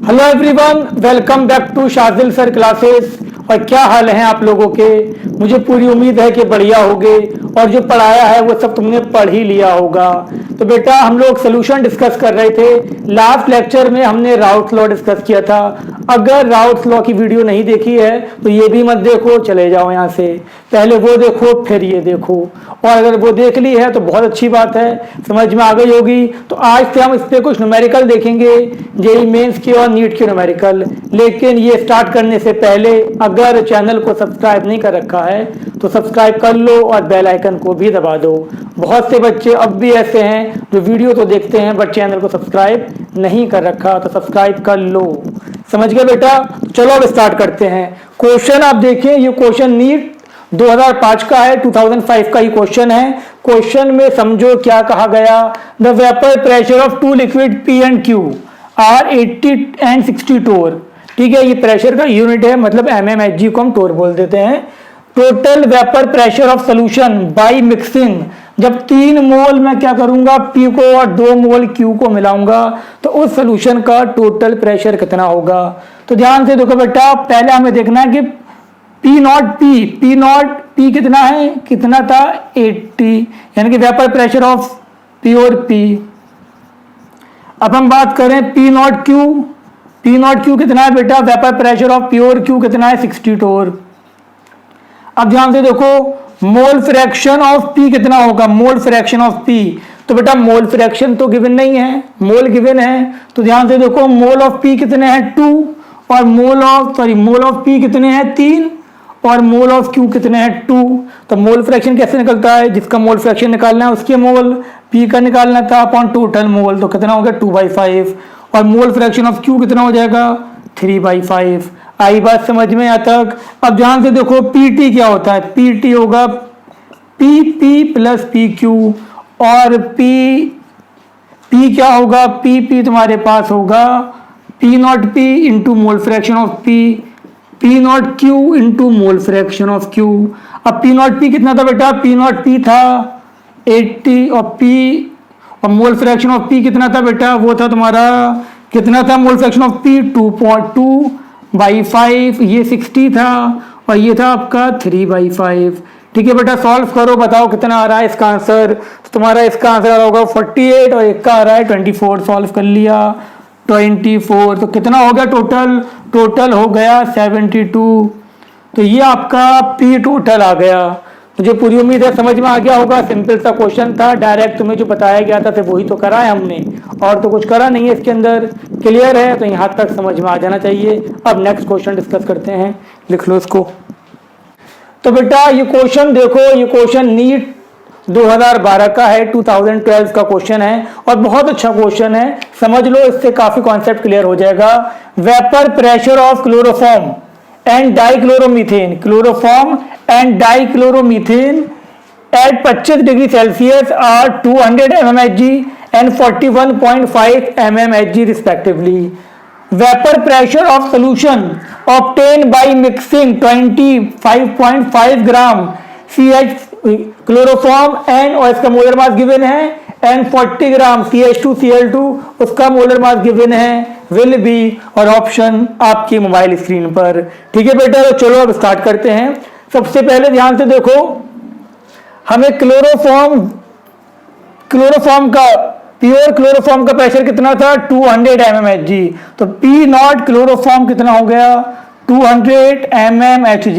Hello everyone, welcome back to Shajil sir classes. और क्या हाल है आप लोगों के। मुझे पूरी उम्मीद है कि बढ़िया होगे और जो पढ़ाया है वो सब तुमने पढ़ ही लिया होगा। तो बेटा हम लोग सोल्यूशन डिस्कस कर रहे थे। लास्ट लेक्चर में हमने राउट्स लॉ डिस्कस किया था। अगर राउट्स लॉ की वीडियो नहीं देखी है तो ये भी मत देखो, चले जाओ यहाँ से। पहले वो देखो फिर ये देखो, और अगर वो देख ली है तो बहुत अच्छी बात है, समझ में आ गई होगी। तो आज से हम इस पर कुछ न्यूमेरिकल देखेंगे, जेईई मेंस के और नीट के न्यूमेरिकल। लेकिन ये स्टार्ट करने से पहले अगर चैनल को सब्सक्राइब नहीं कर रखा है तो सब्सक्राइब कर लो और बेल आइकन को भी दबा दो। बहुत से बच्चे अब भी ऐसे हैं जो वीडियो तो देखते हैं बट चैनल को सब्सक्राइब नहीं कर रखा, तो सब्सक्राइब कर लो। समझ गए बेटा। चलो अब स्टार्ट करते हैं। क्वेश्चन आप देखें, ये क्वेश्चन नीट 2005 का है, 2005 का ही क्वेश्चन है। क्वेश्चन में समझो क्या कहा गया। The vapour pressure of two liquid P and Q are 80 and 60 torr. ठीक है, ये प्रेशर का यूनिट है, मतलब mmHg को हम टोर बोल देते हैं। Total vapour pressure of solution by mixing, जब 3 मोल मैं क्या करूंगा P को और 2 मोल Q को मिलाऊंगा तो उस सोल्यूशन का टोटल प्रेशर कितना होगा। तो ध्यान से देखो बेटा, पहले हमें देखना है कि P नॉट P कितना है, कितना था 80, यानी कि vapour pressure of pure P। अब हम बात करें P नॉट Q कितना है बेटा, vapour pressure of pure Q कितना है 60 टोर। अब ध्यान से देखो मोल फ्रैक्शन ऑफ P कितना होगा, मोल फ्रैक्शन ऑफ P। तो बेटा मोल फ्रैक्शन तो गिवन नहीं है, मोल गिवन है। तो ध्यान से देखो मोल ऑफ P कितने हैं 2, और मोल ऑफ P कितने हैं 3, और मोल ऑफ Q कितने हैं 2। तो मोल फ्रैक्शन कैसे निकलता है, जिसका मोल फ्रैक्शन निकालना है उसके मोल P का निकालना था अपॉन टोटल मोल, तो कितना हो गया 2/5। और मोल फ्रैक्शन ऑफ Q कितना हो जाएगा 3/5। आई बात समझ में यहाँ तक। अब ध्यान से देखो PT क्या होता है, PT होगा PP प्लस PQ, और P क्या होगा, PP तुम्हारे पास होगा P not P into mole fraction of P not Q into mole fraction of Q। अब P नॉट P कितना था बेटा, P नॉट P था 80, और मोल फ्रैक्शन ऑफ P कितना था बेटा, वो था तुम्हारा कितना था मोल फ्रैक्शन ऑफ P 2.2/5, ये 60 था, और ये था आपका 3/5। ठीक है बेटा, सॉल्व करो, बताओ कितना आ रहा है इसका आंसर। तो तुम्हारा इसका आंसर आ रहा होगा 48, और एक का आ रहा है 24। सॉल्व कर लिया 24, तो कितना हो गया टोटल हो गया 72। तो ये आपका P टोटल आ गया। मुझे पूरी उम्मीद है समझ में आ गया होगा। सिंपल सा क्वेश्चन था, डायरेक्ट तुम्हें जो बताया गया था सिर्फ वही तो करा है हमने, और तो कुछ करा नहीं है इसके अंदर। क्लियर है, तो यहाँ तक समझ में आ जाना चाहिए। अब नेक्स्ट क्वेश्चन डिस्कस करते हैं, लिख लो इसको। तो बेटा ये क्वेश्चन देखो, ये क्वेश्चन नीट 2012 का है, 2012 का क्वेश्चन है, और बहुत अच्छा क्वेश्चन है, समझ लो, इससे काफी कॉन्सेप्ट क्लियर हो जाएगा। Vapour pressure of chloroform and dichloromethane, chloroform and dichloromethane at 25 degree Celsius are 200 mmHg and 41.5 mmHg respectively. Vapor pressure of solution obtained by mixing 25.5 gram CH chloroform and, और इसका molar mass given है, and 40 gram CH2Cl2 उसका molar mass given है, will be, और option आपकी mobile screen पर। ठीक है बेटा, तो चलो अब स्टार्ट करते हैं। सबसे पहले ध्यान से देखो, हमें क्लोरोफॉर्म का प्योर क्लोरोफॉर्म का प्रेशर कितना था 200 mmHg। तो P नॉट क्लोरोफॉर्म कितना हो गया 200 mmHg,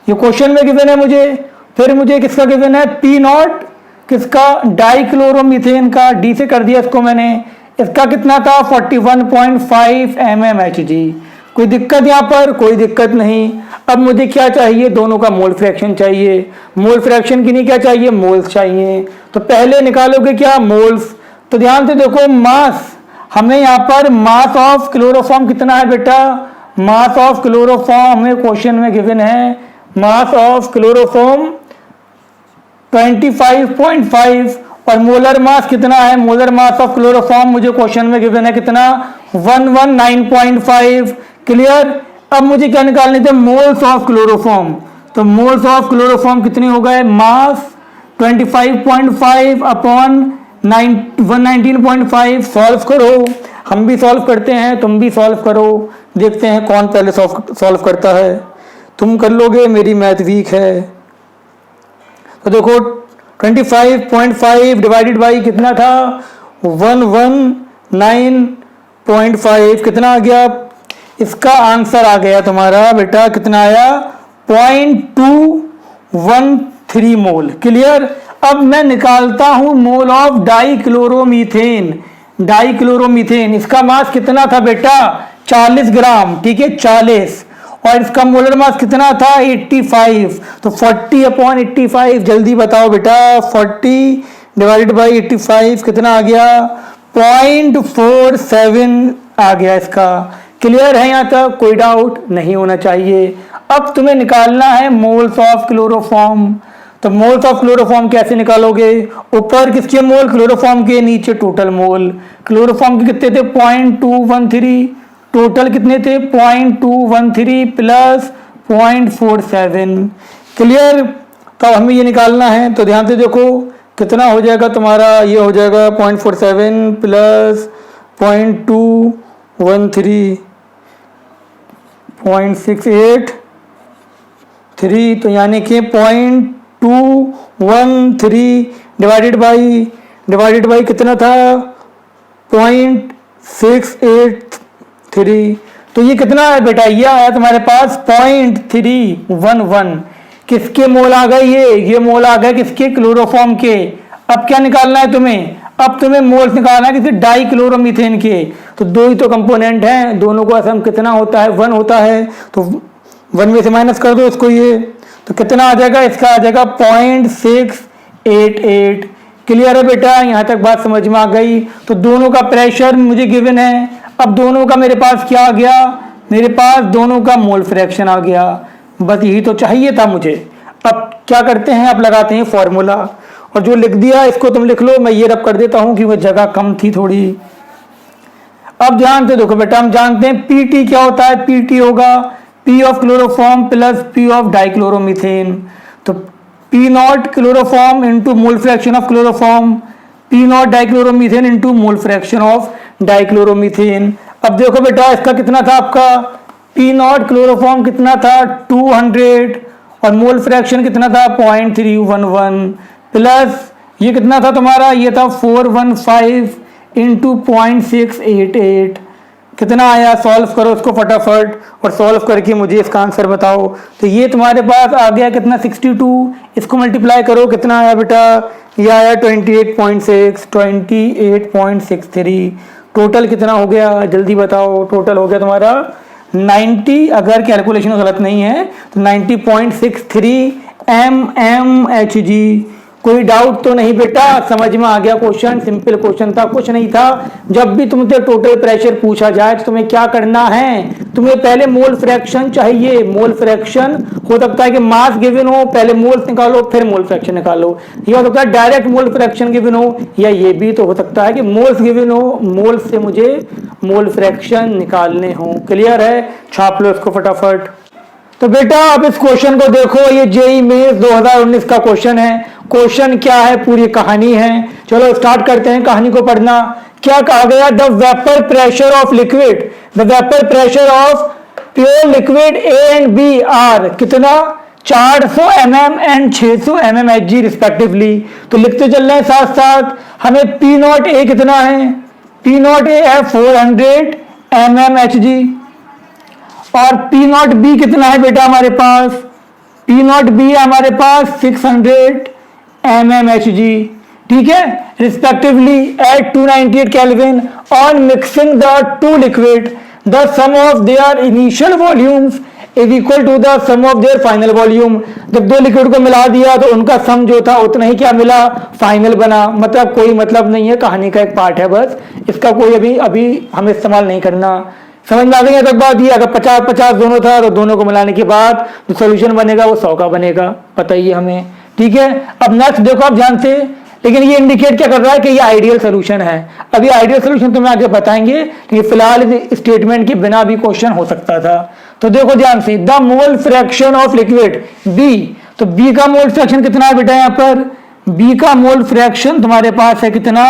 ये क्वेश्चन में गिवन है मुझे। फिर मुझे किसका गिवन है P नॉट, किसका डाइक्लोरोमीथेन का, D से कर दिया इसको मैंने, इसका कितना था 41.5 mmHg। कोई दिक्कत यहाँ पर, कोई दिक्कत नहीं। अब मुझे क्या चाहिए, दोनों का मोल फ्रैक्शन चाहिए। मोल फ्रैक्शन की नहीं क्या चाहिए, मोल्स चाहिए। तो पहले निकालोगे क्या, मोल्स। तो ध्यान से देखो मास, हमें यहाँ पर मास ऑफ क्लोरोफॉर्म कितना है बेटा, मास ऑफ क्लोरोफॉर्म हमें क्वेश्चन में गिवन है, मास ऑफ क्लोरोफॉर्म 25.5, और मोलर मास कितना है, मोलर मास ऑफ क्लोरोफॉर्म मुझे क्वेश्चन में गिवन है कितना 119.5। क्लियर। अब मुझे क्या निकालने थे, मोल्स ऑफ क्लोरोफॉर्म। तो मोल्स ऑफ क्लोरोफॉर्म कितने हो गए, मास 25.5 अपॉन 119.5। सॉल्व करो, हम भी सॉल्व करते हैं, तुम भी सॉल्व करो, देखते हैं कौन पहले सॉल्व करता है। तुम कर लोगे, मेरी मैथ वीक है। तो देखो 25.5 डिवाइडेड बाई कितना था 119.5 कितना आ गया, इसका आंसर आ गया तुम्हारा बेटा कितना आया 0.213 मोल। क्लियर। अब मैं निकालता हूं मोल ऑफ डाइक्लोरोमीथेन। डाइक्लोरोमीथेन इसका मास कितना था बेटा 40 ग्राम, ठीक है 40, और इसका मोलर मास कितना था 85। तो 40/85 जल्दी बताओ बेटा 40 डिवाइडेड बाई 85 कितना आ गया 0.47 आ गया इसका। क्लियर है, यहां तक कोई डाउट नहीं होना चाहिए। अब तुम्हें निकालना है मोल्स ऑफ क्लोरोफॉर्म। तो मोल्स ऑफ क्लोरोफॉर्म कैसे निकालोगे, ऊपर किसके मोल क्लोरोफॉर्म के, नीचे टोटल मोल। क्लोरोफॉर्म के कितने थे 0.213, टोटल कितने थे 0.213 प्लस 0.47। क्लियर। तो हमें ये निकालना है, तो ध्यान से देखो कितना हो जाएगा तुम्हारा, ये हो जाएगा 0.47 प्लस 0.213 0.683, तो यानी कि 0.213 डिवाइडेड बाई कितना था 0.683। तो ये कितना है बेटा, ये आया तुम्हारे पास 0.311। किसके मोल आ गए, ये मोल आ गए किसके क्लोरोफॉर्म के। अब क्या निकालना है तुम्हें, अब तुम्हें मोल्स निकालना है किसी डाइक्लोरोमीथेन के। तो दो ही तो कंपोनेंट हैं, दोनों का सम कितना होता है 1 होता है, तो 1 में से माइनस कर दो इसको, ये तो कितना आ जाएगा, इसका आ जाएगा 0.688। क्लियर है बेटा, यहां तक बात समझ में आ गई। तो दोनों का प्रेशर मुझे गिवन है। अब दोनों का मेरे पास क्या आ गया, मेरे पास दोनों का मोल फ्रैक्शन आ गया। बस यही तो चाहिए था मुझे। अब क्या करते हैं, अब लगाते हैं फॉर्मूला, और जो लिख दिया इसको तुम लिख लो, मैं ये रब कर देता हूं कि वो जगह कम थी थोड़ी। अब ध्यान से देखो बेटा, हम जानते हैं पीटी क्या होता है, पीटी होगा P of chloroform plus P of dichloromethane. तो P naught chloroform into mole fraction of chloroform, P naught dichloromethane into mole fraction of dichloromethane. अब देखो बेटा इसका कितना था आपका, पी नॉट क्लोरोफॉर्म कितना था 200, और मोल फ्रैक्शन कितना था 0.311, प्लस ये कितना था तुम्हारा, ये था 415 इंटू 0.688। कितना आया, सॉल्व करो इसको फटाफट, और सॉल्व करके मुझे इसका आंसर बताओ। तो ये तुम्हारे पास आ गया कितना 62, इसको मल्टीप्लाई करो कितना आया बेटा, ये आया 28.63। टोटल कितना हो गया जल्दी बताओ, टोटल हो गया तुम्हारा 90, अगर कैलकुलेशन गलत नहीं है तो 90.63 mmHg। कोई डाउट तो नहीं बेटा, समझ में आ गया क्वेश्चन, सिंपल क्वेश्चन था, कुछ नहीं था। जब भी तुमसे टोटल प्रेशर पूछा जाए तो तुम्हें क्या करना है, तुम्हें पहले मोल फ्रैक्शन चाहिए। मोल फ्रैक्शन हो सकता है कि मास गिवन हो, पहले मोल्स निकालो फिर मोल फ्रैक्शन निकालो। ये हो सकता है डायरेक्ट मोल फ्रैक्शन गिवन हो, या ये भी तो हो सकता है कि मोल्स गिवन हो, मोल्स से मुझे मोल फ्रैक्शन निकालने हो। क्लियर है, छाप लो इसको फटाफट। तो बेटा अब इस क्वेश्चन को देखो, ये जेईई मेंस 2019 का क्वेश्चन है। क्वेश्चन क्या है, पूरी कहानी है। चलो स्टार्ट करते हैं कहानी को पढ़ना। क्या कहा गया, the vapour pressure of liquid, the vapour pressure of pure liquid A and B are कितना 400 mm एंड 600 mmHg रिस्पेक्टिवली। तो लिखते चल रहे हैं साथ साथ। हमें पी नॉट ए कितना है, पी नॉट ए है 400 mmHg, और पी नॉट बी कितना है बेटा हमारे पास, पी नॉट बी हमारे पास 600 mmHg, ठीक है, respectively at 298 kelvin. On mixing the two liquid the sum of their initial volumes is equal to the sum of their final volume. जब दो लिक्विड को मिला दिया तो उनका सम जो था उतना ही क्या मिला, फाइनल बना। मतलब कोई मतलब नहीं है, कहानी का एक पार्ट है बस, इसका कोई अभी हमें इस्तेमाल नहीं करना। समझ में आ गई तक बात। ये अगर 50-50 दोनों था तो दोनों को मिलाने के बाद जो सोल्यूशन बनेगा वो 100 का बनेगा, पता ही है हमें, ठीक है। अब नेक्स्ट देखो आप ध्यान से, लेकिन ये इंडिकेट क्या कर रहा है कि ये आइडियल सोल्यूशन है। अब ये आइडियल सोल्यूशन तुम्हें आगे बताएंगे, कि फिलहाल इस स्टेटमेंट के बिना भी क्वेश्चन हो सकता था। तो देखो ध्यान से, the mole fraction of liquid B, तो बी का मोल फ्रैक्शन कितना है बेटा, यहाँ पर बी का मोल फ्रैक्शन तुम्हारे पास है कितना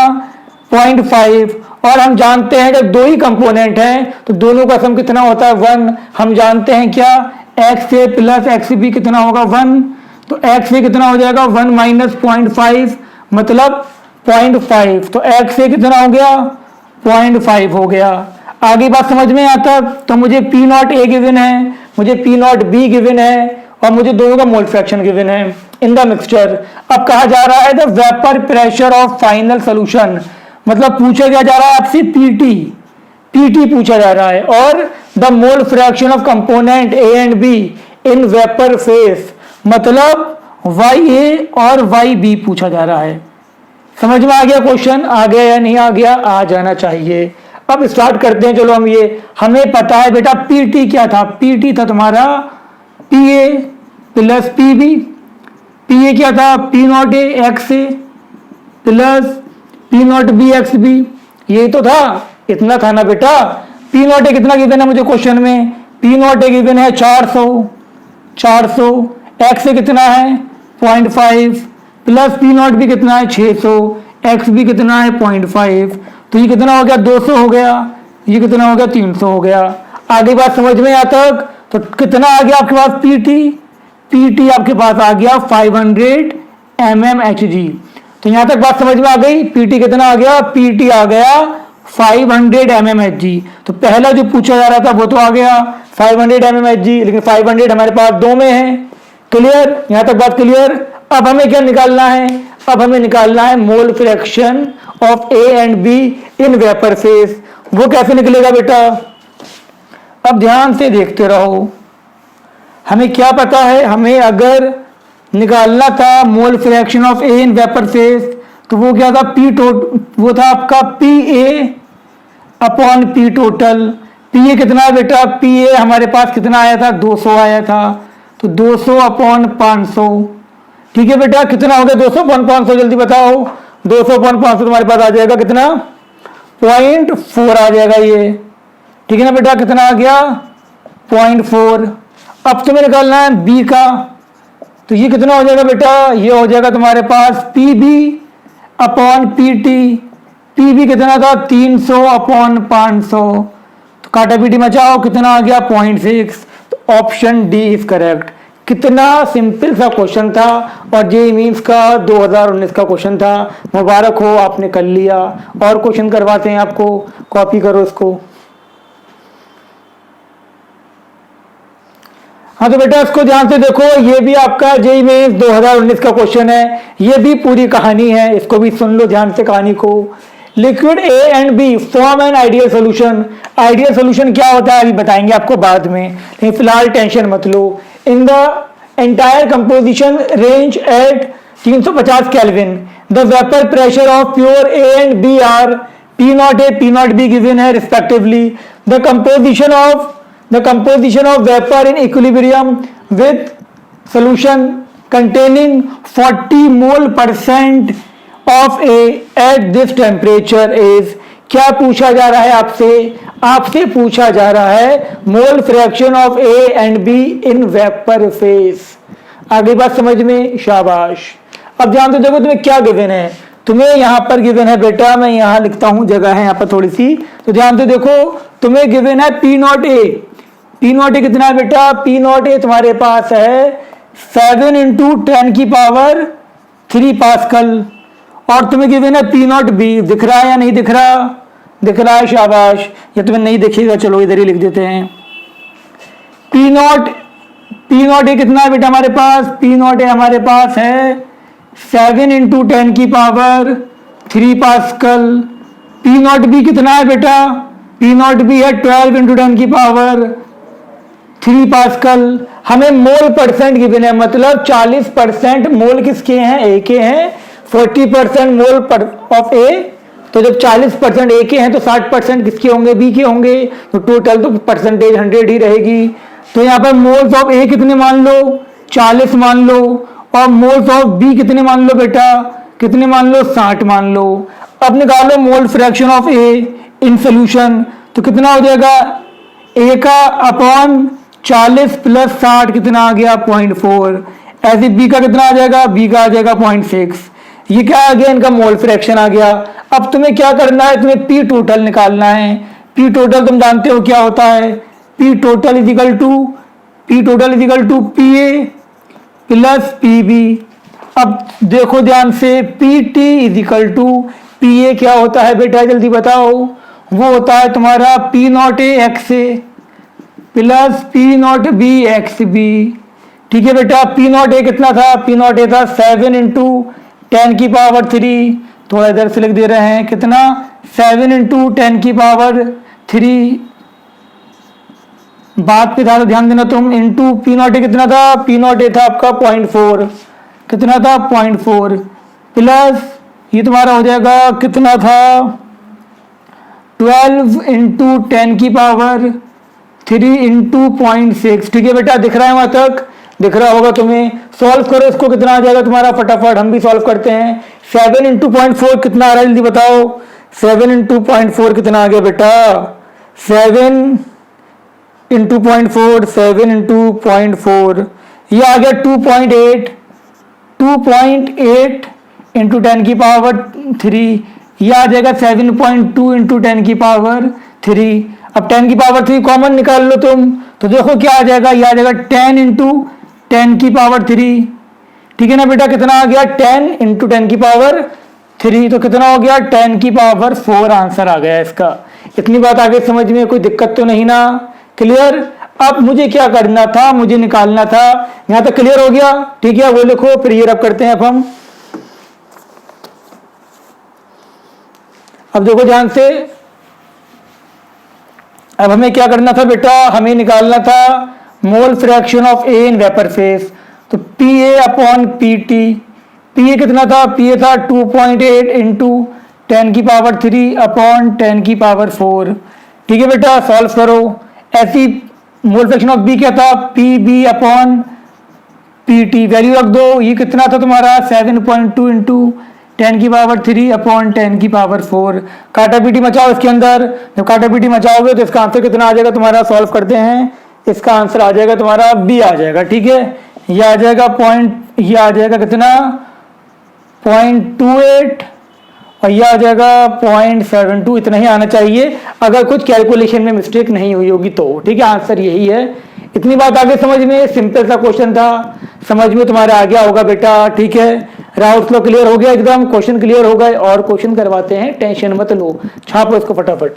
0.5, और हम जानते हैं जब दो ही कंपोनेंट हैं तो दोनों का सम कितना होता है 1। हम जानते हैं क्या X A plus X B कितना होगा 1, तो एक्स ए कितना हो जाएगा 1 माइनस 0.5 मतलब 0.5, तो एक्स ए कितना हो गया 0.5 हो गया। आगे बात समझ में आता, तो मुझे पी नॉट ए गिवन है, मुझे पी नॉट बी गिवन है और मुझे दोनों का मोल फ्रैक्शन गिवन है इन द मिक्सचर। अब कहा जा रहा है the vapour pressure of final solution, मतलब पूछा क्या जा रहा है आपसे पीटी पूछा जा रहा है, और the mole fraction of component A and be in vapour face, मतलब वाई ए और वाई बी पूछा जा रहा है। समझ में आ गया क्वेश्चन? आ गया या नहीं आ गया? आ जाना चाहिए। अब स्टार्ट करते हैं। चलो हम ये हमें पता है बेटा पीटी क्या था, पीटी था तुम्हारा P A plus P B. P A क्या था P naught A X A plus P naught B X B, यही तो था, इतना था ना बेटा। पी नॉट ए कितना गिवन है मुझे क्वेश्चन में, पी नॉट ए गिवन है 400, एक्स ए कितना है 0.5 प्लस पी नॉट भी कितना है 600, एक्स भी कितना है 0.5, तो ये कितना हो गया 200 हो गया, ये कितना हो गया 300 हो गया। आगे बात समझ में आता, तो कितना आ गया आपके पास पीटी आपके पास आ गया 500 mmHg। तो यहां तक बात समझ में आ गई। पीटी कितना आ गया, पीटी आ गया 500 mmHg। तो पहला जो पूछा जा रहा था वो तो आ गया 500 mmHg, लेकिन 500 हमारे पास दो में है। क्लियर? यहां तक बात क्लियर? अब हमें क्या निकालना है, अब हमें निकालना है मोल fraction of A and be in vapour face. वो कैसे निकलेगा बेटा? अब ध्यान से देखते रहो। हमें क्या पता है, हमें अगर निकालना था mole fraction of A in vapour phase, तो वो क्या था वो था आपका P A upon P total. P A कितना है बेटा, पी ए हमारे पास कितना आया था 200 आया था, तो 200 अपॉन 500। ठीक है बेटा, कितना हो गया 200 अपॉन 500, जल्दी बताओ। 200 अपॉन 500 तुम्हारे पास आ जाएगा कितना 0.4 आ जाएगा ये। ठीक है ना बेटा, कितना आ गया 0.4। अब तुम्हें निकालना है बी का, तो ये कितना हो जाएगा बेटा, ये हो जाएगा तुम्हारे पास P B upon P T. P B कितना था 300 अपॉन 500, तो काटा पीटी मचाओ, कितना आ गया 0.6। तो ऑप्शन डी इज करेक्ट। कितना सिंपल सा क्वेश्चन था और जेईई मेंस का 2019 का क्वेश्चन था। मुबारक हो, आपने कर लिया। और क्वेश्चन करवाते हैं आपको, कॉपी करो इसको। हाँ तो बेटा इसको ध्यान से देखो, ये भी आपका जेईई मेंस 2019 का क्वेश्चन है, ये भी पूरी कहानी है, इसको भी सुन लो ध्यान से कहानी को। Liquid A and B form an ideal solution. Ideal solution क्या होता है अभी बताएंगे आपको बाद में, लेकिन फिलहाल टेंशन मत लो। In the entire composition range at 350 kelvin, the vapour pressure of pure A and B are P naught A P naught B given है respectively. The composition of vapor in equilibrium with solution containing 40 mole% of A at this temperature is। क्या पूछा जा रहा है आपसे पूछा जा रहा है मोल fraction of A and B in vapour face. आगे बात समझ में? शाबाश। अब ध्यान से देखो तुम्हें क्या गिवन है, तुम्हें यहां पर गिवन है बेटा, मैं यहां लिखता हूं, जगह है यहां पर थोड़ी सी, तो ध्यान से देखो तुम्हें गिवन है P naught A. P naught ए कितना है बेटा, पी नॉट ए तुम्हारे पास है 7 × 10³ पास्कल, और तुम्हें गिवन है पी नॉट बी। दिख रहा है या नहीं दिख रहा? दिख रहा है, शाबाश। या तुम्हें नहीं दिखेगा, चलो इधर ही लिख देते हैं। पी नॉट ए कितना है बेटा हमारे पास, पी नॉट ए हमारे पास है 7 × 10³ पास्कल। पी नॉट बी कितना है बेटा, पी नॉट बी है 12 × 10³ पास्कल। हमें मोल परसेंट गिवन है, मतलब 40% मोल किसके हैं, ए के हैं, 40% मोल ऑफ ए। तो जब 40% ए के हैं तो 60% किसके होंगे, बी के होंगे, तो टोटल तो परसेंटेज 100 ही रहेगी। तो यहाँ पर मोल्स ऑफ ए कितने मान लो, 40 मान लो, और मोल्स ऑफ बी कितने मान लो बेटा, कितने मान लो, 60 मान लो। अब निकालो मोल fraction of A in solution, तो कितना हो जाएगा, ए का अपॉन 40 + 60 कितना आ गया 0.4। ऐसे बी का कितना आ जाएगा, बी का आ जाएगा 0.6। ये क्या आ गया, इनका मोल फ्रैक्शन आ गया। अब तुम्हें क्या करना है, तुम्हें पी टोटल निकालना है। पी टोटल तुम जानते हो क्या होता है, P total equal to P A plus P B. अब देखो ध्यान से, P T equal to P A क्या होता है बेटा, जल्दी बताओ। वो होता है तुम्हारा P naught A X A plus P naught B X B. ठीक है बेटा, पी नॉट ए कितना था, पी नॉट ए था 7 इंटू 10⁻3। थोड़ा इधर से लिख दे रहे हैं, कितना 7 इंटू 10⁻3। बात पे ज़्यादा ध्यान देना तुम। इंटू पी नॉट ए कितना था, पी नॉट ए था आपका 0.4, कितना था 0.4 प्लस ये तुम्हारा हो जाएगा कितना था 12 इंटू 10⁻3 इंटू 0.6। ठीक है बेटा, दिख रहा है वहां तक, दिख रहा होगा तुम्हें। सॉल्व करो इसको, कितना आ जाएगा तुम्हारा, फटाफट हम भी सॉल्व करते हैं। 7 इंटू 0.4 कितना आ रहा है, जल्दी बताओ। 7 इंटू 0.4 कितना आ गया बेटा, 7 इंटू 0.4, 7 इंटू 0.4 ये आ गया 2.8 इंटू 10⁻3 ये आ जाएगा 7.2 इंटू 10⁻3। अब 10⁻3 कॉमन निकाल लो तुम, तो देखो क्या आ जाएगा, ये आ जाएगा 10 इंटू 10⁻3। ठीक है ना बेटा, कितना आ गया 10 इंटू 10⁻3, तो कितना हो गया 10⁻4 आंसर आ गया इसका। इतनी बात आगे समझ में कोई दिक्कत तो नहीं ना, क्लियर। अब मुझे क्या करना था, मुझे निकालना था, यहां तक क्लियर हो गया। ठीक है, वो लिखो, फिर ये रब करते हैं अब देखो ध्यान से। अब हमें क्या करना था बेटा, हमें निकालना था mole fraction of A in vapour phase. तो P A upon P T, P A कितना था, पी ए था 2.8 इंटू 10⁻3 अपॉन 10⁻4। ठीक है बेटा, सॉल्व करो। ऐसी मोल फ्रैक्शन ऑफ बी क्या था, P B upon P T, value रख दो। ये कितना था तुम्हारा 7.2 इंटू 10⁻3 अपॉन 10⁻4। काटा पीटी मचाओ इसके अंदर, जब काटा पीटी मचाओगे तो इसका आंसर कितना आ जाएगा तुम्हारा, सॉल्व करते हैं। इसका आंसर आ जाएगा तुम्हारा बी आ जाएगा। ठीक है, ये आ जाएगा ये आ जाएगा कितना 0.28 और ये आ जाएगा 0.72। इतना ही आना चाहिए अगर कुछ कैलकुलेशन में मिस्टेक नहीं हुई होगी तो। ठीक है, आंसर यही है। इतनी बात आगे समझ में, सिंपल सा क्वेश्चन था, समझ में तुम्हारे आ गया होगा बेटा। ठीक है, राउट फ्लो क्लियर हो गया एकदम, क्वेश्चन क्लियर हो गए। और क्वेश्चन करवाते हैं, टेंशन मत लो, छापो इसको फटाफट।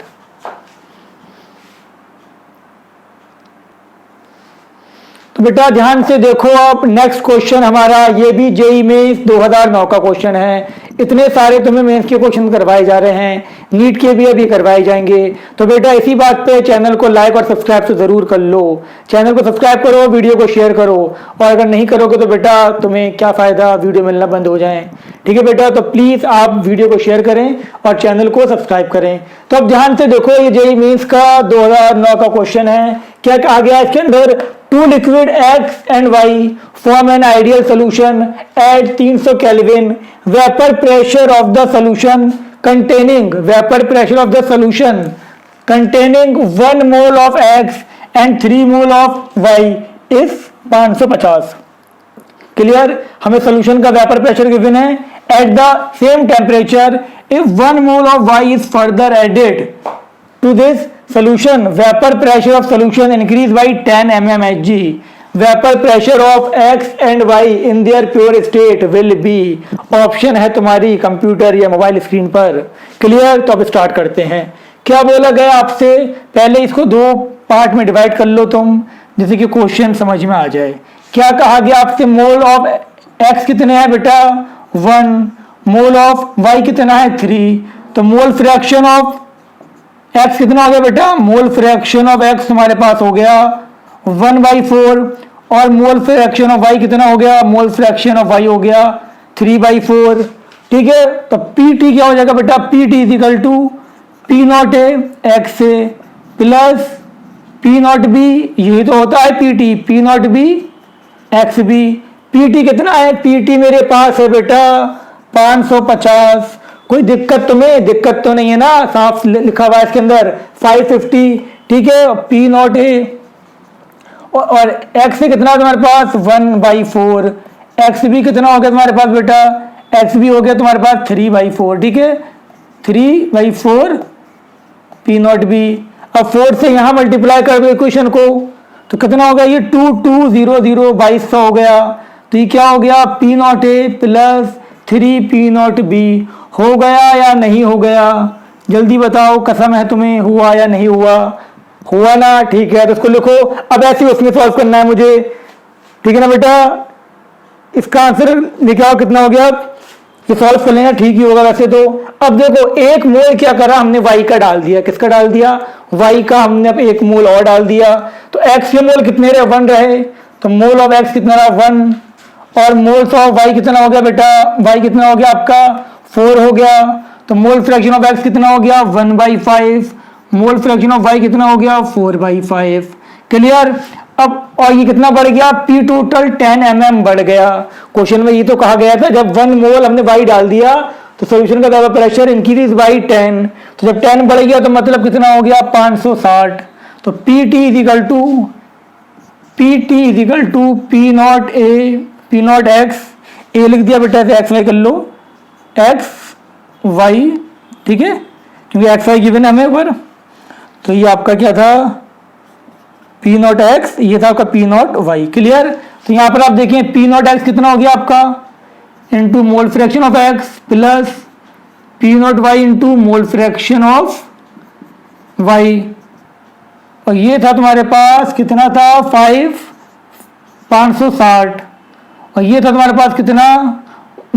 तो बेटा ध्यान से देखो, आप नेक्स्ट क्वेश्चन हमारा, ये भी जेई में 2009 का क्वेश्चन है। इतने सारे तुम्हें मेंस के क्वेश्चन करवाए जा रहे हैं, नीट के भी अभी करवाए जाएंगे। तो बेटा इसी बात पे चैनल को लाइक और सब्सक्राइब तो जरूर कर लो। चैनल को सब्सक्राइब करो, वीडियो को शेयर करो, और अगर नहीं करोगे तो बेटा तुम्हें क्या फायदा, वीडियो मिलना बंद हो जाए। ठीक है बेटा, तो प्लीज आप वीडियो को शेयर करें और चैनल को सब्सक्राइब करें। तो अब ध्यान से देखो, ये जेई मेंस का 2009 का क्वेश्चन है। क्या आ गया इसके अंदर, two liquid X and Y form an ideal solution at 300 kelvin, vapour pressure of the solution containing vapor pressure of the solution containing 1 mole of X and 3 mole of Y is 550। Clear, हमें solution का vapour pressure given है at the same temperature. If 1 mole of Y is further added to this solution, vapor pressure of solution increase by 10 mmHg. Vapour pressure of X and Y in their pure state will be. Option है तुम्हारी computer या mobile screen पर। Clear, तो अब start करते हैं। क्या बोला गया आपसे, पहले इसको 2 पार्ट में डिवाइड कर लो तुम, जैसे कि क्वेश्चन समझ में आ जाए। क्या कहा गया आपसे, मोल ऑफ एक्स कितने हैं बेटा 1, मोल ऑफ वाई कितना है 3। तो मोल फ्रैक्शन ऑफ एक्स कितना हो गया बेटा, मोल फ्रैक्शन ऑफ एक्स तुम्हारे पास हो गया 1/4 और मोल फ्रैक्शन ऑफ वाई कितना हो गया, मोल फ्रैक्शन ऑफ वाई हो गया 3/4। ठीक है, तो पी टी क्या हो जाएगा बेटा, P T equal to P naught A X A plus P naught B, यही तो होता है P T, P naught B X B. P T कितना है, पी टी मेरे पास है बेटा 550। कोई दिक्कत तुम्हें, दिक्कत तो नहीं है ना, साफ लिखा हुआ है इसके अंदर 550। ठीक है, पी नॉट ए और एक्स कितना तुम्हारे पास 1/4, एक्स भी कितना हो गया तुम्हारे पास बेटा, एक्स भी हो गया तुम्हारे पास 3/4, ठीक है, 3/4 पी नॉट बी। अब 4 से यहाँ मल्टीप्लाई कर दो इक्वेशन को, तो कितना हो गया ये 2200 2200 हो गया। तो ये क्या हो गया, पी नॉट ए प्लस 3 पी नॉट बी। हो गया या नहीं हो गया, जल्दी बताओ, कसम है तुम्हें, हुआ या नहीं हुआ? हुआ ना, ठीक है, तो इसको लिखो। अब ऐसे उसमें सॉल्व करना है मुझे, ठीक है ना बेटा। इसका आंसर लेके आओ, कितना हो गया, ये सॉल्व कर लेना, ठीक ही होगा वैसे तो। अब देखो एक मोल क्या करा हमने, वाई का डाल दिया, किसका डाल दिया, वाई का। हमने अब एक मोल और डाल दिया, तो एक्स के मोल कितने रहे, 1 रहे, तो मोल ऑफ एक्स कितना रहा, 1। और मोल्स ऑफ वाई कितना हो गया बेटा, वाई कितना हो गया आपका 4 हो गया। तो मोल फ्रैक्शन ऑफ एक्स कितना हो गया 1/5, मोल फ्रैक्शन ऑफ वाई कितना हो गया 4/5। क्लियर। अब और ये कितना बढ़ गया, पी टोटल 10 mm बढ़ गया। क्वेश्चन में ये तो कहा गया था जब 1 मोल हमने वाई डाल दिया तो सॉल्यूशन का ज्यादा प्रेशर इंक्रीज बाई 10, तो जब 10 बढ़ गया तो मतलब कितना हो गया 560। तो P T is equal to P naught A, P naught X, A लिख दिया बेटा, एक्स वाई कर लो, एक्स वाई, ठीक है, क्योंकि एक्स वाई गिवन है हमें ऊपर। तो ये आपका क्या था, पी नॉट एक्स, ये था आपका पी नॉट वाई। क्लियर। तो यहां पर आप देखें पी नॉट एक्स कितना हो गया आपका, into mole fraction of X plus P naught Y into mole fraction of Y. और ये था तुम्हारे पास कितना था 560, और ये था तुम्हारे पास कितना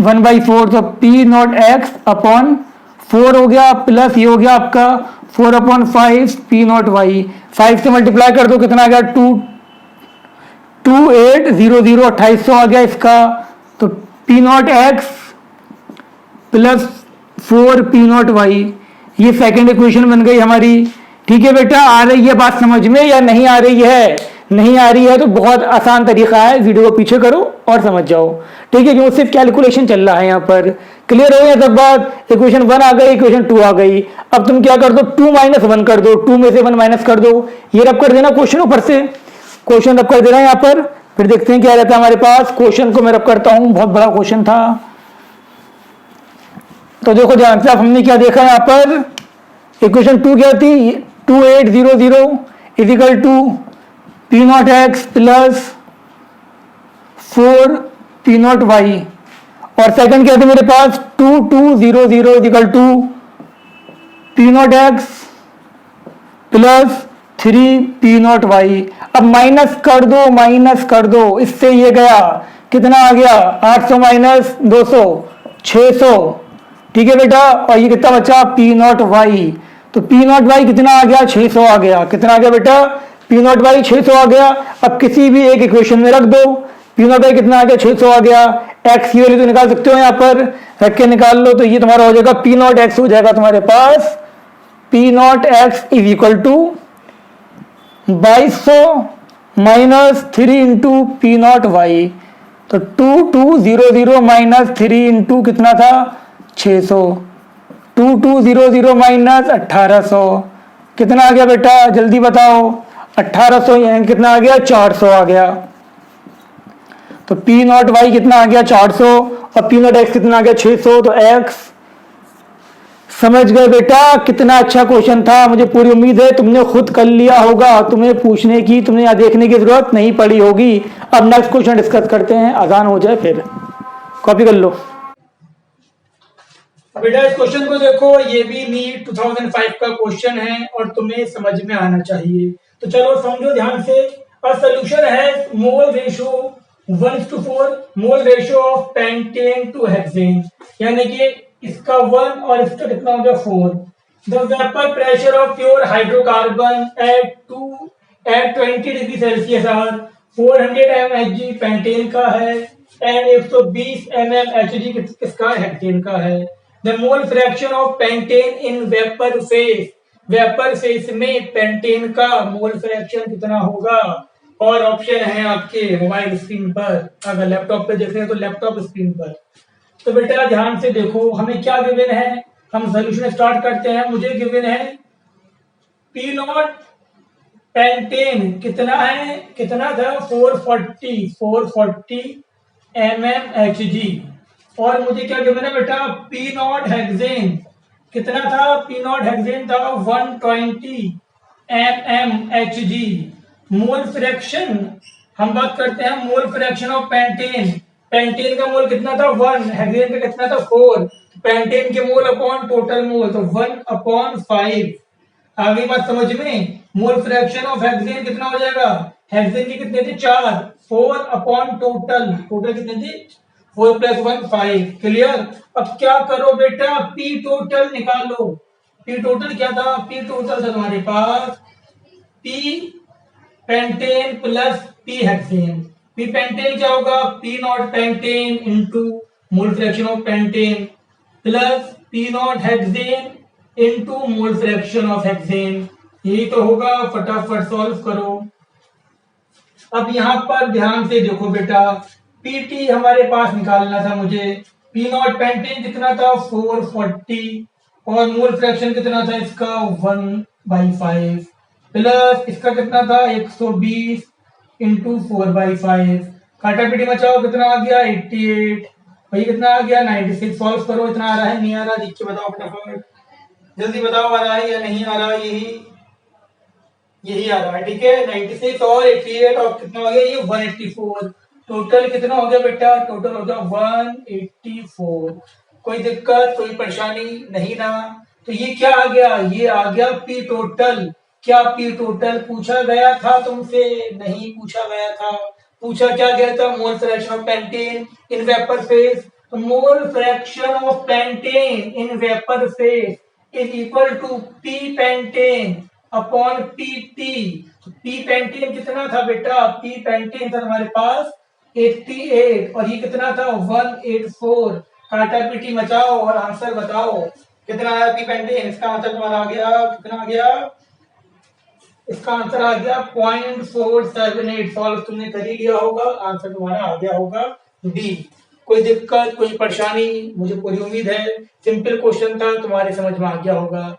1/4। तो पी नॉट एक्स अपॉन 4 हो गया, प्लस ये हो गया आपका 4/5 पी नॉट वाई। 5 से मल्टीप्लाई कर दो, कितना आ गया 2800 2800 आ गया इसका। तो P naught X plus 4 P naught Y, ये सेकेंड इक्वेशन बन गई हमारी। ठीक है बेटा, आ रही है बात समझ में या नहीं आ रही है? नहीं आ रही है तो बहुत आसान तरीका है, वीडियो को पीछे करो और समझ जाओ। ठीक है, क्योंकि सिर्फ कैलकुलेशन चल रहा है यहाँ पर। क्लियर हो गया सब बात? इक्वेशन 1 आ गई, इक्वेशन 2 आ गई। अब तुम क्या कर दो, 2 - 1 कर दो, 2 में से 1 माइनस कर दो, ये रब कर देना क्वेश्चन ऊपर से, क्वेश्चन रब कर देना यहाँ पर। फिर देखते हैं क्या रहता है हमारे पास। क्वेश्चन को मैं रब करता हूँ, बहुत बड़ा क्वेश्चन था। तो देखो ध्यान से, अब हमने क्या देखा यहाँ पर, इक्वेशन 2 क्या थी, 2800 equal to P naught X plus 4 P naught Y. और सेकंड क्या थे मेरे पास, 2200 equal to P naught X plus 3 P naught Y. अब माइनस कर दो, इससे ये गया कितना आ गया 800 माइनस 200 600। ठीक है बेटा, और ये कितना बचा पी नॉट वाई। तो पी नॉट वाई कितना आ गया 600 आ गया। कितना आ गया बेटा, पी नॉट वाई 600 आ गया। अब किसी भी एक इक्वेशन में रख दो, पी नॉट वाई कितना आ गया 600 आ गया। एक्स की वैल्यू तो निकाल सकते हो यहाँ पर, रख के निकाल लो। तो ये तुम्हारा हो जाएगा पी नॉट एक्स हो जाएगा तुम्हारे पास, P naught X is equal to 2200 minus 3 into P naught Y. तो 2200 माइनस 3 इंटू कितना था 600, 2200 माइनस 1800 कितना आ गया बेटा, जल्दी बताओ। 1800 यानी कितना आ गया 400 आ गया। तो पी नॉट वाई कितना आ गया 400 और पी नॉट एक्स कितना आ गया 600। तो एक्स, समझ गए बेटा, कितना अच्छा क्वेश्चन था। मुझे पूरी उम्मीद है तुमने खुद कर लिया होगा, तुम्हें पूछने की, तुम्हें यहाँ देखने की जरूरत नहीं पड़ी होगी। अब नेक्स्ट क्वेश्चन डिस्कस करते हैं, आसान हो जाए फिर। कॉपी कर लो बेटा। इस क्वेश्चन को देखो, ये भी नीट 2005 का क्वेश्चन है और तुम्हें समझ में आना चाहिए। तो चलो समझो ध्यान से। और सोल्यूशन है mole ratio 1:4, mole ratio of pentane two hexane, यानी कि इसका 1 और इसका कितना हो गया 4। The vapour pressure of pure hydrocarbon at 20 degree Celsius are 400 mHg pentane का है एंड 120 mmHg किसका हेक्सेन का है। The mole fraction of pentane in vapour phase, vapour phase में पेंटेन का मोल फ्रैक्शन कितना होगा। और ऑप्शन है आपके मोबाइल स्क्रीन पर, अगर लैपटॉप पे देख रहे हैं तो लैपटॉप स्क्रीन पर। तो बेटा ध्यान से देखो, हमें क्या गिवन है, हम सॉल्यूशन स्टार्ट करते हैं। मुझे गिवन है पी नॉट पेंटेन कितना है, कितना था 440 mmHg। और मुझे क्या गिवन है बेटा, पी नॉट हेक्सेन कितना था, पी नॉट हेक्सेन था 120 mmHg। मोल फ्रैक्शन हम बात करते हैं, मोल फ्रैक्शन ऑफ पेंटेन, पेंटेन का मोल कितना था 1, हेक्सेन का कितना था 4, पेंटेन के मोल अपॉन टोटल मोल तो 1/5। आगे बात समझ में, मोल फ्रैक्शन ऑफ हेक्सेन कितना हो जाएगा, हेक्सेन के कितने थे 4, 4 अपॉन टोटल, टोटल कितने थे 4 + 1 5। क्लियर। अब क्या करो बेटा, पी टोटल निकालो। पी टोटल क्या था, पी टोटल था तुम्हारे पास P pentane plus P hexane. P pentane क्या होगा, P naught pentane into mole fraction of pentane plus P naught hexane into mole fraction of hexane. यही तो होगा, फटाफट सॉल्व करो। अब यहां पर ध्यान से देखो बेटा, पीटी हमारे पास निकालना था मुझे, पी नॉट पेंटेन कितना था 440 और मोल फ्रैक्शन कितना था इसका 1/5 प्लस इसका कितना था 120 इंटू 4/5। काटा पीटी मचाओ, कितना आ गया 88 और ये कितना आ गया 96। सॉल्व करो, इतना आ रहा है नहीं आ रहा, देख के बताओ फटाफट, जल्दी बताओ आ रहा है या नहीं आ रहा है। यही आ रहा है, ठीक है। 96 और 88 और कितना हो गया ये 184। टोटल कितना हो गया बेटा, टोटल हो गया 184। कोई दिक्कत कोई परेशानी नहीं ना। तो ये क्या आ गया, ये आ गया पी टोटल। क्या पी टोटल पूछा गया था तुमसे, नहीं पूछा गया था। पूछा क्या गया था, mole fraction of pentane in vapour phase. तो mole fraction of pentane in vapour phase is equal to P pentane upon PT. P pentane कितना था बेटा, पी पेंटेन था हमारे पास 88 और ये कितना था 184। काटा पीटी मचाओ और आंसर बताओ कितना आया पी पेंटेन। इसका आंसर तुम्हारा आ गया, कितना आ गया, इसका आंसर आ गया 0.478। सॉल्व तुमने कर ही लिया होगा, आंसर तुम्हारा आ गया होगा डी। कोई दिक्कत कोई परेशानी, मुझे पूरी उम्मीद है सिंपल क्वेश्चन था, तुम्हारे समझ में आ गया होगा।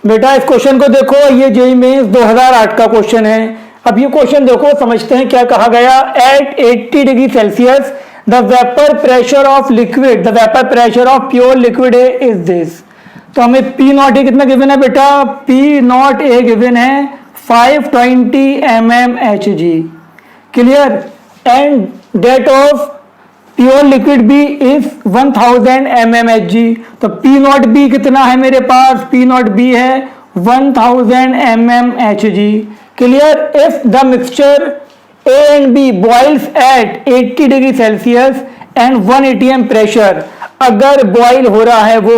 बेटा इस क्वेश्चन को देखो, ये जेईई मेंस 2008 का क्वेश्चन है। अब ये क्वेश्चन देखो, समझते हैं क्या कहा गया। At 80 degree Celsius the vapour pressure of liquid, the vapour pressure of pure liquid is this. तो हमें पी नॉट ए कितना गिवन है बेटा, पी नॉट ए गिवन है 520 mmHg। Clear. And that of pure liquid B is 1000 mmHg। तो P naught B कितना है मेरे पास, पी नॉट बी है 1000 mmHg। Clear. If the mixture A and B boils at 80 degree Celsius and 1 atm pressure, अगर boil हो रहा है वो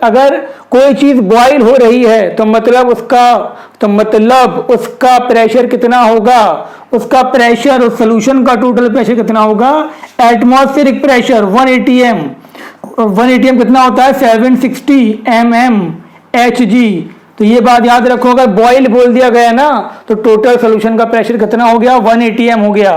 अगर कोई चीज बॉइल हो रही है तो मतलब उसका प्रेशर कितना होगा, उसका प्रेशर उस सोल्यूशन का टोटल प्रेशर कितना होगा, एटमॉस्फेरिक प्रेशर 1 atm। 1 atm कितना होता है 760 mmHg। तो ये बात याद रखो, अगर बॉइल बोल दिया गया ना तो टोटल सोल्यूशन का प्रेशर कितना हो गया 1 atm हो गया,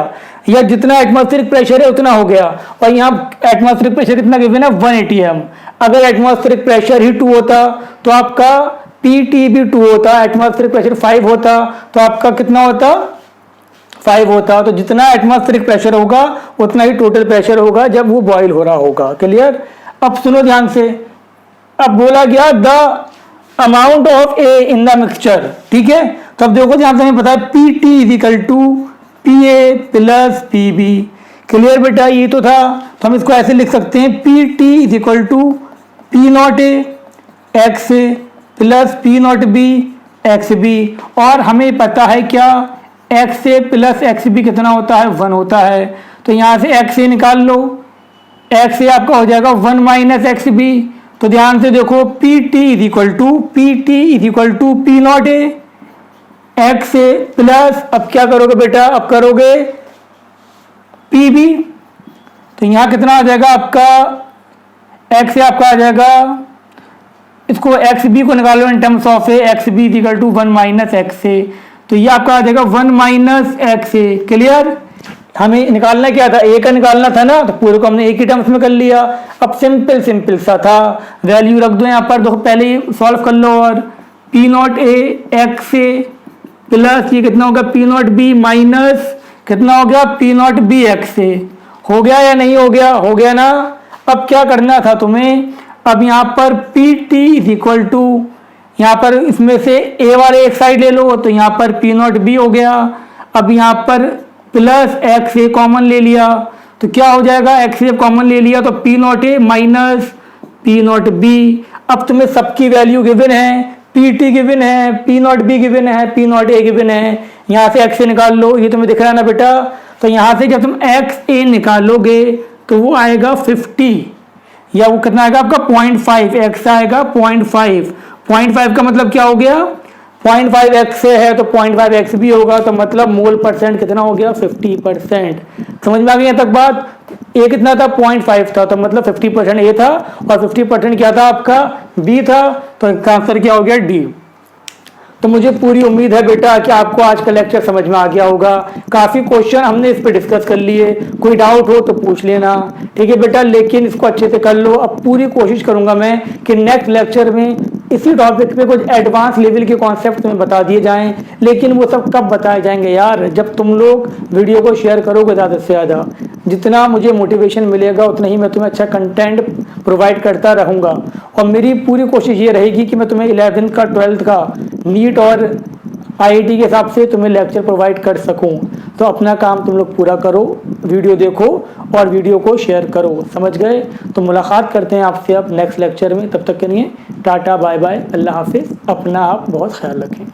या जितना एटमॉस्फेरिक प्रेशर है उतना हो गया। और यहाँ एटमॉस्फेरिक प्रेशर कितना गिवन है 1 atm। अगर एटमॉस्फेरिक प्रेशर ही 2 होता तो आपका पीटी भी 2 होता, एटमॉस्फेरिक प्रेशर 5 होता तो आपका कितना होता 5 होता। तो जितना एटमॉस्फेरिक प्रेशर होगा उतना ही टोटल प्रेशर होगा जब वो बॉइल हो रहा होगा। क्लियर। अब सुनो ध्यान से, अब बोला गया the amount of A in the mixture, ठीक है। तो अब देखो ध्यान से, हमें पता है P T is equal to P A plus P B. Clear बेटा, ये तो था। तो हम इसको ऐसे लिख सकते हैं P T is equal to P naught A X A plus P naught B X B. और हमें पता है क्या, X A plus X B कितना होता है 1 होता है। तो यहाँ से एक्स ए निकाल लो, एक्स ए आपका हो जाएगा 1 माइनस एक्स बी। तो ध्यान से देखो, P T is equal to P naught A X A plus, अब क्या करोगे बेटा, अब करोगे पी बी। तो यहां कितना आ जाएगा आपका, एक्स ए आपका आ जाएगा, इसको एक्स बी को निकालो in terms of A, X B is equal to 1 minus X A. तो ये आपका आ जाएगा 1 माइनस एक्स ए। क्लियर। हमें निकालना क्या था, ए का निकालना था ना, तो पूरे को हमने एक ही टर्म्स में कर लिया। अब सिंपल सा था, वैल्यू रख दो यहाँ पर, देखो पहले ही सॉल्व कर लो। और P naught A X A plus ये कितना होगा पी नॉट बी माइनस कितना हो गया पी नॉट बी एक्स ए। हो गया या नहीं हो गया, हो गया ना। अब क्या करना था तुम्हें, अब यहाँ पर P T is equal to, यहाँ पर इसमें से ए वाले एक साइड ले लो, तो यहाँ पर पी नॉट बी हो गया। अब यहाँ पर प्लस एक्स ए कॉमन ले लिया, तो क्या हो जाएगा, एक्स ए कॉमन ले लिया तो पी नॉट ए माइनस पी नॉट बी। अब तुम्हें सबकी वैल्यू गिवन है, पी टी गिवन है, पी नॉट बी गिवन है, पी नॉट ए गिवन है। यहाँ से एक्स ए निकाल लो, ये तुम्हें दिख रहा है ना बेटा। तो यहाँ से जब तुम एक्स ए निकालोगे तो वो आएगा 50, या वो कितना आएगा आपका 0.5, एक्स आएगा 0.5। 0.5 का मतलब क्या हो गया, 0.5 एक्स से है तो 0.5 एक्स भी होगा, तो मतलब मोल परसेंट कितना हो गया, 50%। समझ में आ गई यहाँ तक बात। ए कितना था, 0.5 था, तो मतलब 50% ए था और 50% क्या था आपका, बी था, तो इसका आंसर क्या हो गया, डी। तो मुझे पूरी उम्मीद है बेटा कि आपको आज का लेक्चर समझ में आ गया होगा। काफ़ी क्वेश्चन हमने इस पे डिस्कस कर लिए, कोई डाउट हो तो पूछ लेना, ठीक है बेटा, लेकिन इसको अच्छे से कर लो। अब पूरी कोशिश करूंगा मैं कि नेक्स्ट लेक्चर में इसी टॉपिक पे कुछ एडवांस लेवल के कॉन्सेप्ट तुम्हें बता दिए जाएं, लेकिन वो सब कब बताए जाएंगे यार, जब तुम लोग वीडियो को शेयर करोगे ज़्यादा से ज़्यादा। जितना मुझे मोटिवेशन मिलेगा उतना ही मैं तुम्हें अच्छा कंटेंट प्रोवाइड करता रहूँगा। और मेरी पूरी कोशिश ये रहेगी कि मैं तुम्हें 11th का 12th का नीट और आईआईटी के हिसाब से तुम्हें लेक्चर प्रोवाइड कर सकूं। तो अपना काम तुम लोग पूरा करो, वीडियो देखो और वीडियो को शेयर करो, समझ गए। तो मुलाकात करते हैं आपसे अब नेक्स्ट लेक्चर में, तब तक के लिए टाटा बाय बाय, अल्लाह हाफिज़, अपना आप बहुत ख्याल रखें।